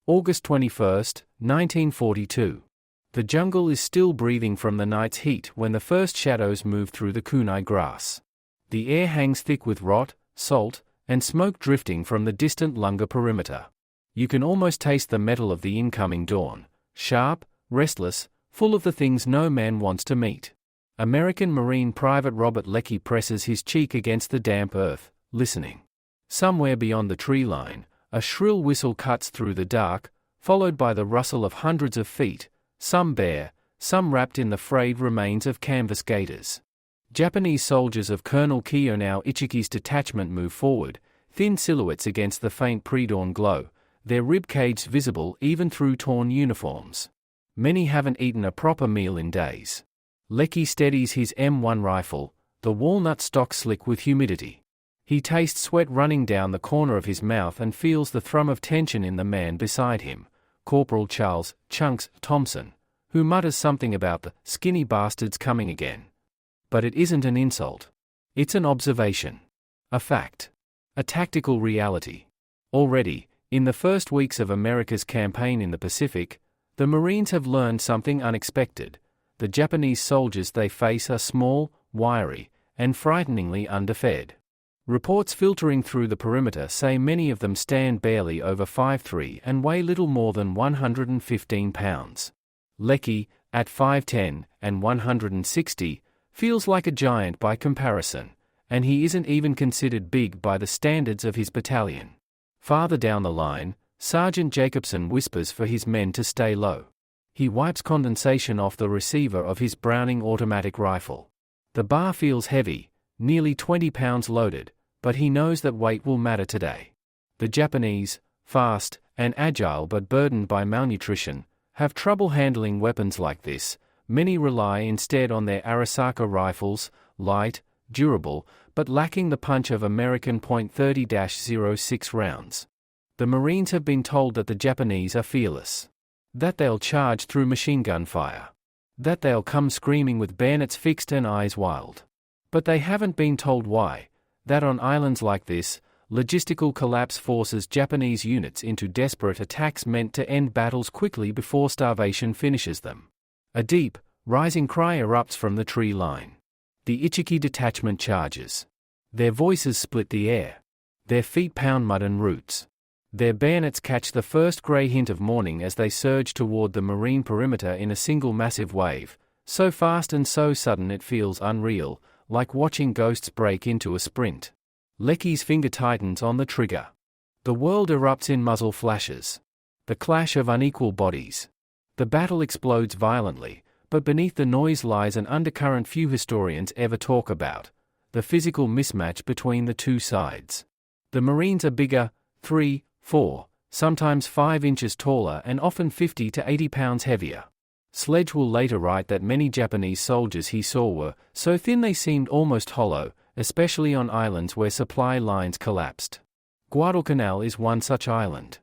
August 21, 1942. The jungle is still breathing from the night's heat when the first shadows move through the kunai grass. The air hangs thick with rot, salt, and smoke drifting from the distant Lunga perimeter. You can almost taste the metal of the incoming dawn, sharp, restless, full of the things no man wants to meet. American Marine Private Robert Leckie presses his cheek against the damp earth, listening. Somewhere beyond the tree line, a shrill whistle cuts through the dark, followed by the rustle of hundreds of feet, some bare, some wrapped in the frayed remains of canvas gaiters. Japanese soldiers of Colonel Kiyonao Ichiki's detachment move forward, thin silhouettes against the faint pre-dawn glow, their ribcage visible even through torn uniforms. Many haven't eaten a proper meal in days. Leckie steadies his M1 rifle, the walnut stock slick with humidity. He tastes sweat running down the corner of his mouth and feels the thrum of tension in the man beside him, Corporal Charles Chunks Thompson, who mutters something about the skinny bastards coming again. But it isn't an insult. It's an observation. A fact. A tactical reality. Already, in the first weeks of America's campaign in the Pacific, the Marines have learned something unexpected. The Japanese soldiers they face are small, wiry, and frighteningly underfed. Reports filtering through the perimeter say many of them stand barely over 5'3" and weigh little more than 115 pounds. Leckie, at 5'10" and 160, feels like a giant by comparison, and he isn't even considered big by the standards of his battalion. Farther down the line, Sergeant Jacobson whispers for his men to stay low. He wipes condensation off the receiver of his Browning automatic rifle. The bar feels heavy, nearly 20 pounds loaded, but he knows that weight will matter today. The Japanese, fast and agile but burdened by malnutrition, have trouble handling weapons like this. Many rely instead on their Arisaka rifles, light, durable, but lacking the punch of American .30-06 rounds. The Marines have been told that the Japanese are fearless. That they'll charge through machine gun fire. That they'll come screaming with bayonets fixed and eyes wild. But they haven't been told why. That on islands like this, logistical collapse forces Japanese units into desperate attacks meant to end battles quickly before starvation finishes them. A deep, rising cry erupts from the tree line. The Ichiki detachment charges. Their voices split the air. Their feet pound mud and roots. Their bayonets catch the first grey hint of morning as they surge toward the Marine perimeter in a single massive wave, so fast and so sudden it feels unreal, like watching ghosts break into a sprint. Leckie's finger tightens on the trigger. The world erupts in muzzle flashes. The clash of unequal bodies. The battle explodes violently, but beneath the noise lies an undercurrent few historians ever talk about: the physical mismatch between the two sides. The Marines are bigger, 3, 4, sometimes 5 inches taller and often 50 to 80 pounds heavier. Sledge will later write that many Japanese soldiers he saw were so thin they seemed almost hollow, especially on islands where supply lines collapsed. Guadalcanal is one such island.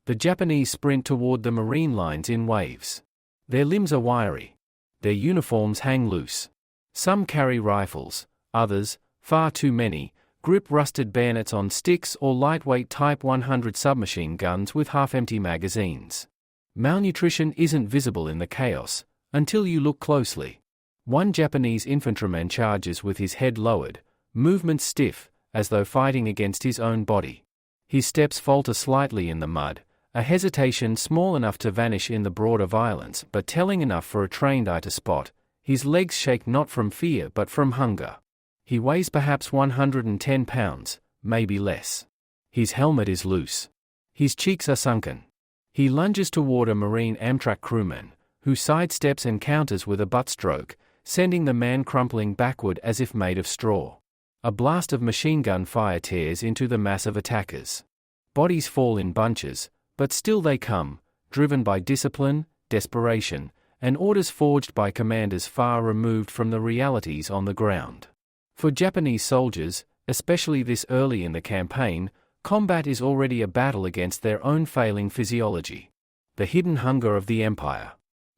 The Japanese sprint toward the Marine lines in waves. Their limbs are wiry. Their uniforms hang loose. Some carry rifles, others, far too many, grip rusted bayonets on sticks or lightweight Type 100 submachine guns with half-empty magazines. Malnutrition isn't visible in the chaos, until you look closely. One Japanese infantryman charges with his head lowered, movements stiff, as though fighting against his own body. His steps falter slightly in the mud, a hesitation small enough to vanish in the broader violence but telling enough for a trained eye to spot. His legs shake not from fear but from hunger. He weighs perhaps 110 pounds, maybe less. His helmet is loose. His cheeks are sunken. He lunges toward a Marine Amtrak crewman, who sidesteps and counters with a butt stroke, sending the man crumpling backward as if made of straw. A blast of machine gun fire tears into the mass of attackers. Bodies fall in bunches, but still they come, driven by discipline, desperation, and orders forged by commanders far removed from the realities on the ground. For Japanese soldiers, especially this early in the campaign, combat is already a battle against their own failing physiology. The hidden hunger of the empire.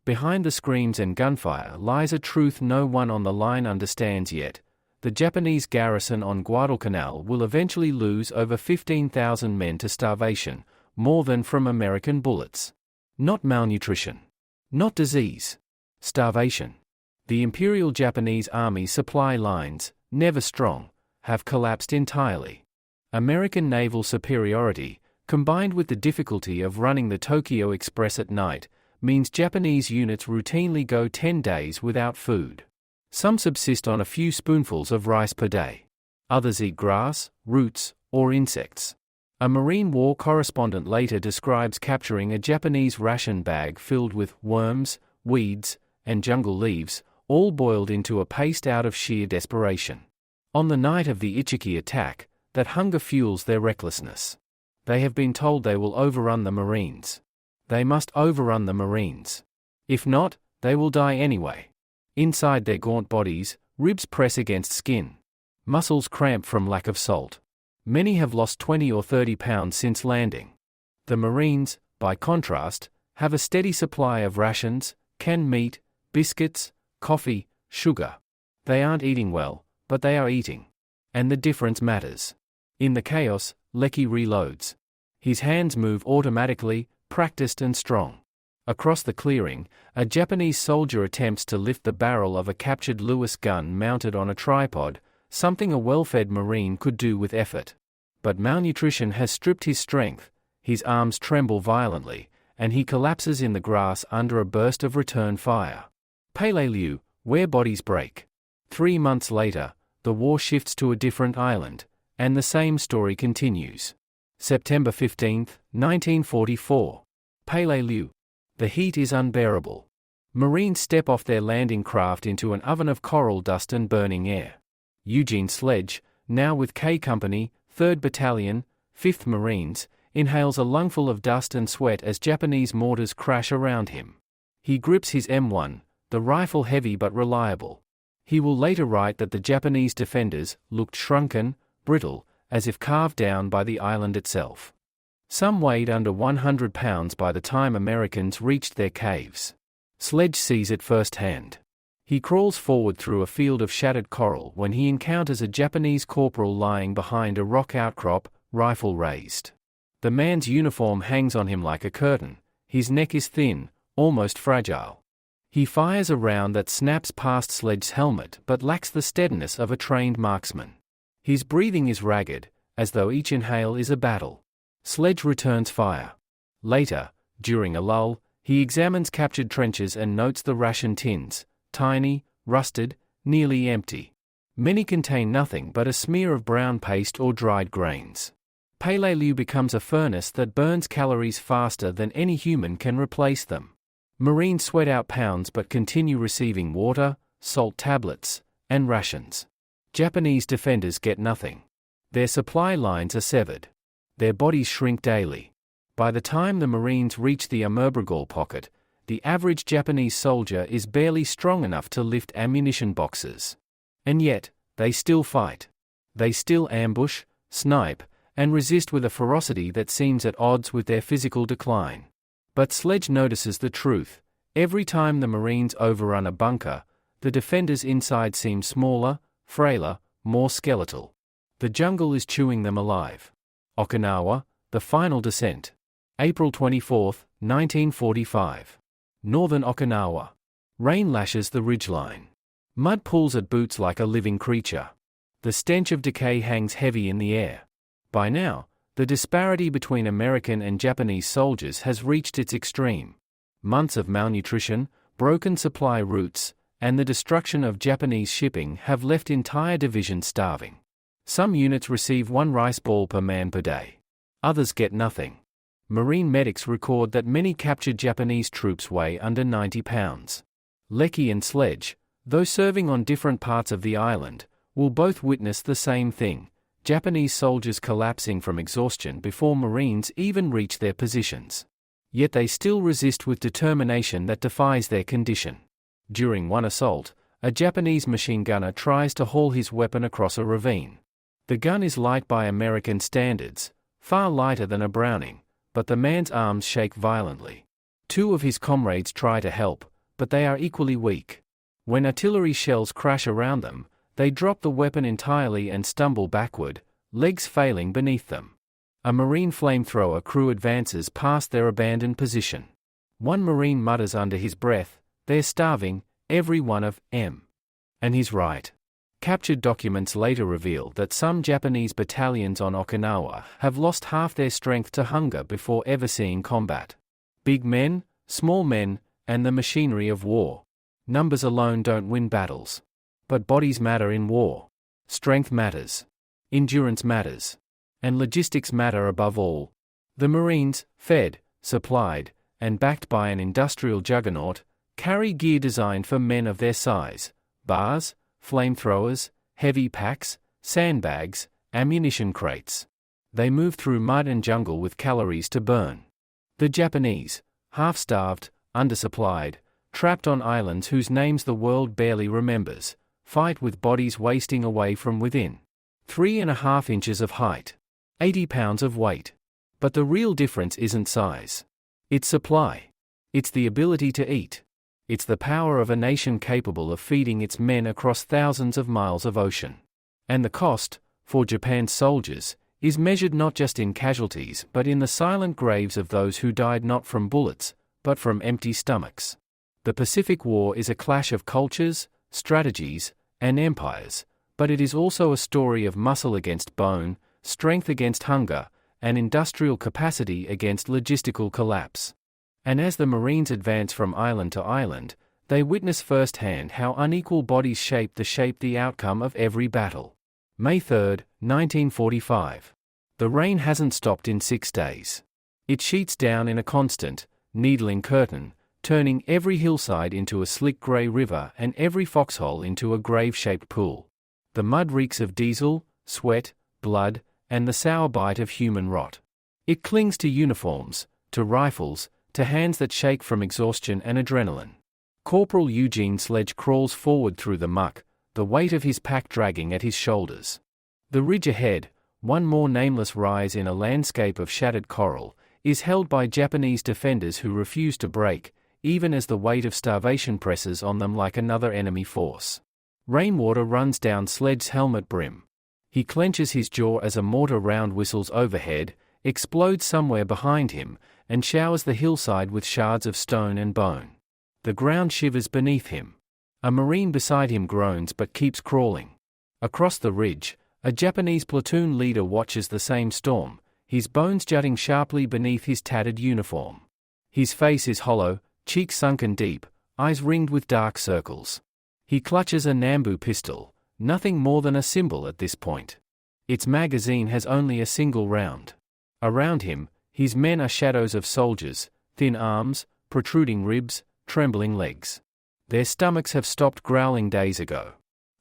Behind the screams and gunfire lies a truth no one on the line understands yet. The Japanese garrison on Guadalcanal will eventually lose over 15,000 men to starvation, more than from American bullets. Not malnutrition. Not disease. Starvation. The Imperial Japanese Army supply lines, never strong, have collapsed entirely. American naval superiority, combined with the difficulty of running the Tokyo Express at night, means Japanese units routinely go 10 days without food. Some subsist on a few spoonfuls of rice per day. Others eat grass, roots, or insects. A Marine War correspondent later describes capturing a Japanese ration bag filled with worms, weeds, and jungle leaves, all boiled into a paste out of sheer desperation. On the night of the Ichiki attack, that hunger fuels their recklessness. They have been told they will overrun the Marines. They must overrun the Marines. If not, they will die anyway. Inside their gaunt bodies, ribs press against skin. Muscles cramp from lack of salt. Many have lost 20 or 30 pounds since landing. The Marines, by contrast, have a steady supply of rations, canned meat, biscuits, coffee, sugar. They aren't eating well, but they are eating. And the difference matters. In the chaos, Lecky reloads. His hands move automatically, practiced and strong. Across the clearing, a Japanese soldier attempts to lift the barrel of a captured Lewis gun mounted on a tripod, something a well-fed Marine could do with effort. But malnutrition has stripped his strength, his arms tremble violently, and he collapses in the grass under a burst of return fire. Peleliu, where bodies break. 3 months later, the war shifts to a different island, and the same story continues. September 15, 1944. Peleliu. The heat is unbearable. Marines step off their landing craft into an oven of coral dust and burning air. Eugene Sledge, now with K Company, 3rd Battalion, 5th Marines, inhales a lungful of dust and sweat as Japanese mortars crash around him. He grips his M1, the rifle heavy but reliable. He will later write that the Japanese defenders looked shrunken, brittle, as if carved down by the island itself. Some weighed under 100 pounds by the time Americans reached their caves. Sledge sees it firsthand. He crawls forward through a field of shattered coral when he encounters a Japanese corporal lying behind a rock outcrop, rifle raised. The man's uniform hangs on him like a curtain, his neck is thin, almost fragile. He fires a round that snaps past Sledge's helmet but lacks the steadiness of a trained marksman. His breathing is ragged, as though each inhale is a battle. Sledge returns fire. Later, during a lull, he examines captured trenches and notes the ration tins, tiny, rusted, nearly empty. Many contain nothing but a smear of brown paste or dried grains. Peleliu becomes a furnace that burns calories faster than any human can replace them. Marines sweat out pounds but continue receiving water, salt tablets, and rations. Japanese defenders get nothing. Their supply lines are severed. Their bodies shrink daily. By the time the Marines reach the Amerbregal pocket, the average Japanese soldier is barely strong enough to lift ammunition boxes. And yet, they still fight. They still ambush, snipe, and resist with a ferocity that seems at odds with their physical decline. But Sledge notices the truth. Every time the Marines overrun a bunker, the defenders inside seem smaller, frailer, more skeletal. The jungle is chewing them alive. Okinawa, the final descent. April 24, 1945. Northern Okinawa. Rain lashes the ridgeline. Mud pulls at boots like a living creature. The stench of decay hangs heavy in the air. By now, the disparity between American and Japanese soldiers has reached its extreme. Months of malnutrition, broken supply routes, and the destruction of Japanese shipping have left entire divisions starving. Some units receive 1 rice ball per man per day. Others get nothing. Marine medics record that many captured Japanese troops weigh under 90 pounds. Lecky and Sledge, though serving on different parts of the island, will both witness the same thing: Japanese soldiers collapsing from exhaustion before Marines even reach their positions. Yet they still resist with determination that defies their condition. During one assault, a Japanese machine gunner tries to haul his weapon across a ravine. The gun is light by American standards, far lighter than a Browning, but the man's arms shake violently. 2 of his comrades try to help, but they are equally weak. When artillery shells crash around them, they drop the weapon entirely and stumble backward, legs failing beneath them. A Marine flamethrower crew advances past their abandoned position. One Marine mutters under his breath, "They're starving, every one of 'em." And he's right. Captured documents later reveal that some Japanese battalions on Okinawa have lost half their strength to hunger before ever seeing combat. Big men, small men, and the machinery of war. Numbers alone don't win battles. But bodies matter in war. Strength matters. Endurance matters. And logistics matter above all. The Marines, fed, supplied, and backed by an industrial juggernaut, carry gear designed for men of their size: bars, flamethrowers, heavy packs, sandbags, ammunition crates. They move through mud and jungle with calories to burn. The Japanese, half-starved, undersupplied, trapped on islands whose names the world barely remembers, fight with bodies wasting away from within. 3.5 inches of height. 80 pounds of weight. But the real difference isn't size. It's supply. It's the ability to eat. It's the power of a nation capable of feeding its men across thousands of miles of ocean. And the cost, for Japan's soldiers, is measured not just in casualties but in the silent graves of those who died not from bullets, but from empty stomachs. The Pacific War is a clash of cultures, strategies, and empires, but it is also a story of muscle against bone, strength against hunger, and industrial capacity against logistical collapse. And as the Marines advance from island to island, they witness firsthand how unequal bodies shape the outcome of every battle. May 3, 1945. The rain hasn't stopped in 6 days. It sheets down in a constant, needling curtain, turning every hillside into a slick grey river and every foxhole into a grave-shaped pool. The mud reeks of diesel, sweat, blood, and the sour bite of human rot. It clings to uniforms, to rifles, to hands that shake from exhaustion and adrenaline. Corporal Eugene Sledge crawls forward through the muck, the weight of his pack dragging at his shoulders. The ridge ahead, one more nameless rise in a landscape of shattered coral, is held by Japanese defenders who refuse to break, even as the weight of starvation presses on them like another enemy force. Rainwater runs down Sledge's helmet brim. He clenches his jaw as a mortar round whistles overhead, explodes somewhere behind him, and showers the hillside with shards of stone and bone. The ground shivers beneath him. A Marine beside him groans but keeps crawling. Across the ridge, a Japanese platoon leader watches the same storm, his bones jutting sharply beneath his tattered uniform. His face is hollow, cheeks sunken deep, eyes ringed with dark circles. He clutches a Nambu pistol, nothing more than a symbol at this point. Its magazine has only a single round. Around him, his men are shadows of soldiers, thin arms, protruding ribs, trembling legs. Their stomachs have stopped growling days ago.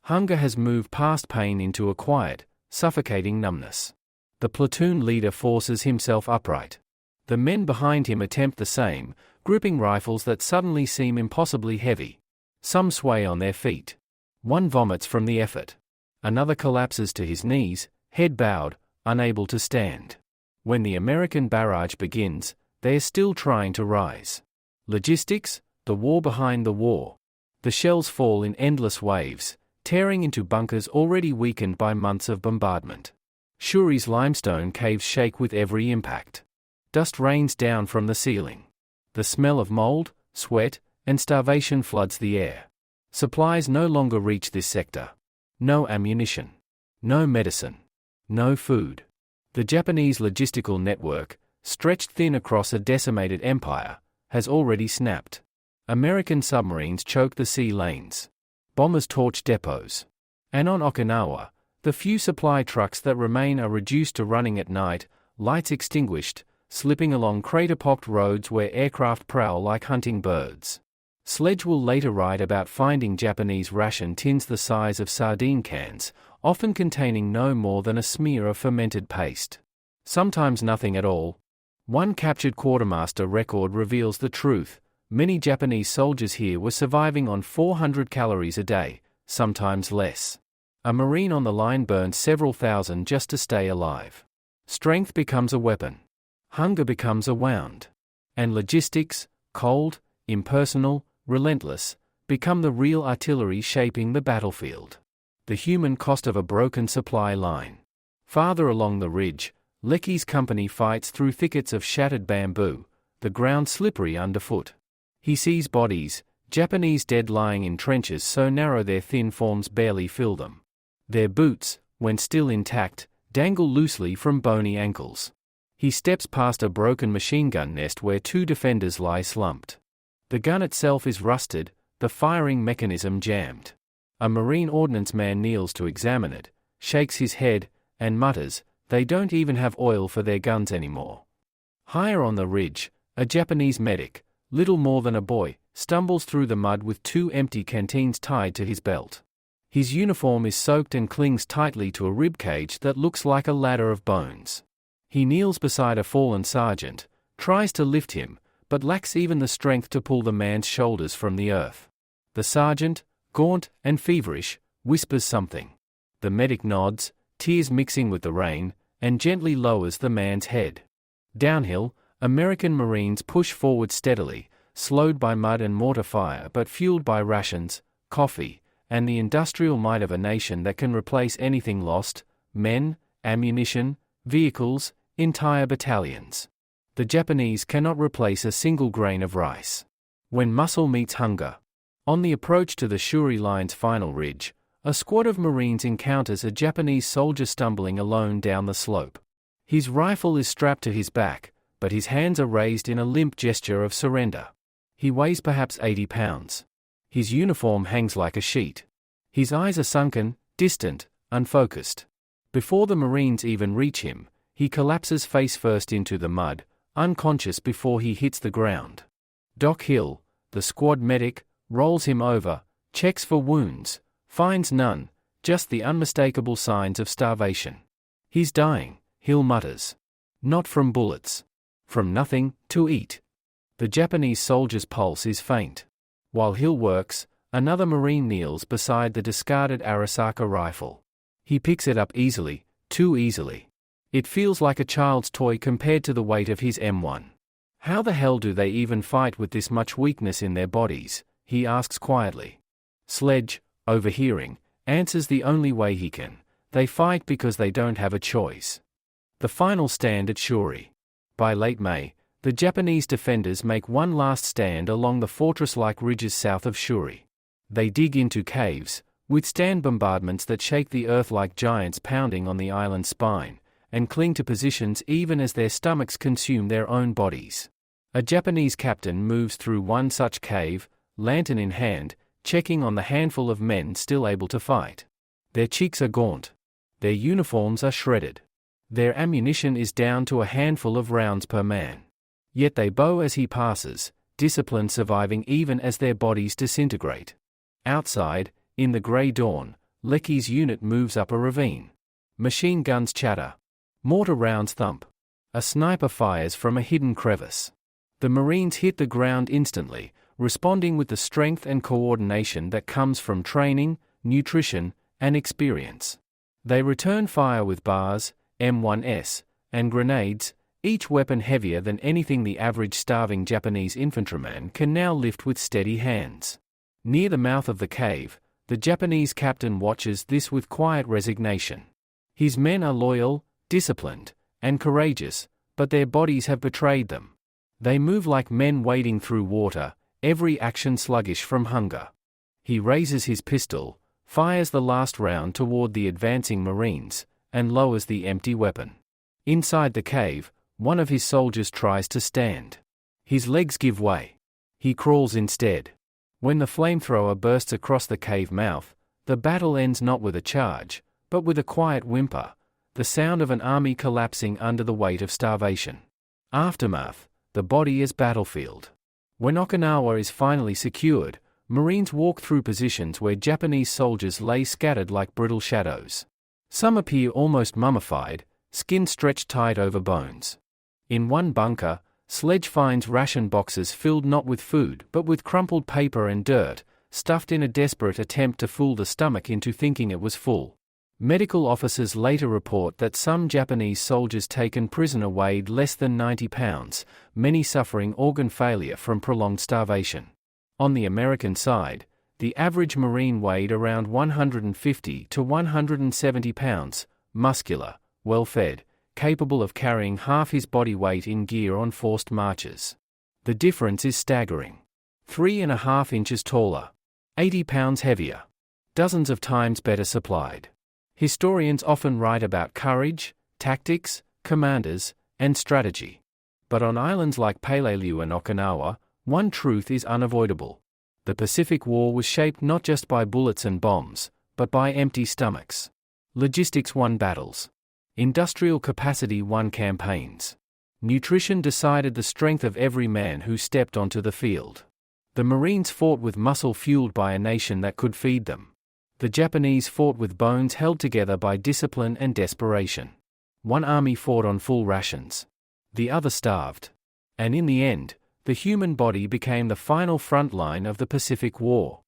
Hunger has moved past pain into a quiet, suffocating numbness. The platoon leader forces himself upright. The men behind him attempt the same, gripping rifles that suddenly seem impossibly heavy. Some sway on their feet. One vomits from the effort. Another collapses to his knees, head bowed, unable to stand. When the American barrage begins, they are still trying to rise. Logistics, the war behind the war. The shells fall in endless waves, tearing into bunkers already weakened by months of bombardment. Shuri's limestone caves shake with every impact. Dust rains down from the ceiling. The smell of mold, sweat, and starvation floods the air. Supplies no longer reach this sector. No ammunition. No medicine. No food. The Japanese logistical network, stretched thin across a decimated empire, has already snapped. American submarines choke the sea lanes. Bombers torch depots. And on Okinawa, the few supply trucks that remain are reduced to running at night, lights extinguished, slipping along crater-pocked roads where aircraft prowl like hunting birds. Sledge will later write about finding Japanese ration tins the size of sardine cans, often containing no more than a smear of fermented paste. Sometimes nothing at all. One captured quartermaster record reveals the truth. Many Japanese soldiers here were surviving on 400 calories a day, sometimes less. A Marine on the line burned several thousand just to stay alive. Strength becomes a weapon. Hunger becomes a wound. And logistics, cold, impersonal, relentless, become the real artillery shaping the battlefield. The human cost of a broken supply line. Farther along the ridge, Lecky's company fights through thickets of shattered bamboo, the ground slippery underfoot. He sees bodies, Japanese dead lying in trenches so narrow their thin forms barely fill them. Their boots, when still intact, dangle loosely from bony ankles. He steps past a broken machine gun nest where 2 defenders lie slumped. The gun itself is rusted, the firing mechanism jammed. A Marine ordnance man kneels to examine it, shakes his head, and mutters, "They don't even have oil for their guns anymore." Higher on the ridge, a Japanese medic, little more than a boy, stumbles through the mud with 2 empty canteens tied to his belt. His uniform is soaked and clings tightly to a rib cage that looks like a ladder of bones. He kneels beside a fallen sergeant, tries to lift him, but lacks even the strength to pull the man's shoulders from the earth. The sergeant, gaunt and feverish, whispers something. The medic nods, tears mixing with the rain, and gently lowers the man's head. Downhill, American Marines push forward steadily, slowed by mud and mortar fire but fueled by rations, coffee, and the industrial might of a nation that can replace anything lost: men, ammunition, vehicles, entire battalions. The Japanese cannot replace a single grain of rice. When muscle meets hunger. On the approach to the Shuri Line's final ridge, a squad of Marines encounters a Japanese soldier stumbling alone down the slope. His rifle is strapped to his back, but his hands are raised in a limp gesture of surrender. He weighs perhaps 80 pounds. His uniform hangs like a sheet. His eyes are sunken, distant, unfocused. Before the Marines even reach him, he collapses face first into the mud, unconscious before he hits the ground. Doc Hill, the squad medic, rolls him over, checks for wounds, finds none, just the unmistakable signs of starvation. "He's dying," Hill mutters. "Not from bullets. From nothing to eat." The Japanese soldier's pulse is faint. While Hill works, another Marine kneels beside the discarded Arisaka rifle. He picks it up easily, too easily. It feels like a child's toy compared to the weight of his M1. "How the hell do they even fight with this much weakness in their bodies?" he asks quietly. Sledge, overhearing, answers the only way he can: they fight because they don't have a choice. The final stand at Shuri. By late May, the Japanese defenders make one last stand along the fortress-like ridges south of Shuri. They dig into caves, withstand bombardments that shake the earth like giants pounding on the island's spine, and cling to positions even as their stomachs consume their own bodies. A Japanese captain moves through one such cave, lantern in hand, checking on the handful of men still able to fight. Their cheeks are gaunt. Their uniforms are shredded. Their ammunition is down to a handful of rounds per man. Yet they bow as he passes, discipline surviving even as their bodies disintegrate. Outside, in the grey dawn, Lecky's unit moves up a ravine. Machine guns chatter. Mortar rounds thump. A sniper fires from a hidden crevice. The Marines hit the ground instantly, responding with the strength and coordination that comes from training, nutrition, and experience. They return fire with bars, M1s, and grenades, each weapon heavier than anything the average starving Japanese infantryman can now lift with steady hands. Near the mouth of the cave, the Japanese captain watches this with quiet resignation. His men are loyal, disciplined, and courageous, but their bodies have betrayed them. They move like men wading through water, every action sluggish from hunger. He raises his pistol, fires the last round toward the advancing Marines, and lowers the empty weapon. Inside the cave, one of his soldiers tries to stand. His legs give way. He crawls instead. When the flamethrower bursts across the cave mouth, the battle ends not with a charge, but with a quiet whimper, the sound of an army collapsing under the weight of starvation. Aftermath, the body as battlefield. When Okinawa is finally secured, Marines walk through positions where Japanese soldiers lay scattered like brittle shadows. Some appear almost mummified, skin stretched tight over bones. In one bunker, Sledge finds ration boxes filled not with food but with crumpled paper and dirt, stuffed in a desperate attempt to fool the stomach into thinking it was full. Medical officers later report that some Japanese soldiers taken prisoner weighed less than 90 pounds, many suffering organ failure from prolonged starvation. On the American side, the average Marine weighed around 150 to 170 pounds, muscular, well-fed, capable of carrying half his body weight in gear on forced marches. The difference is staggering. 3.5 inches taller, 80 pounds heavier, dozens of times better supplied. Historians often write about courage, tactics, commanders, and strategy. But on islands like Peleliu and Okinawa, one truth is unavoidable. The Pacific War was shaped not just by bullets and bombs, but by empty stomachs. Logistics won battles. Industrial capacity won campaigns. Nutrition decided the strength of every man who stepped onto the field. The Marines fought with muscle fueled by a nation that could feed them. The Japanese fought with bones held together by discipline and desperation. One army fought on full rations. The other starved. And in the end, the human body became the final front line of the Pacific War.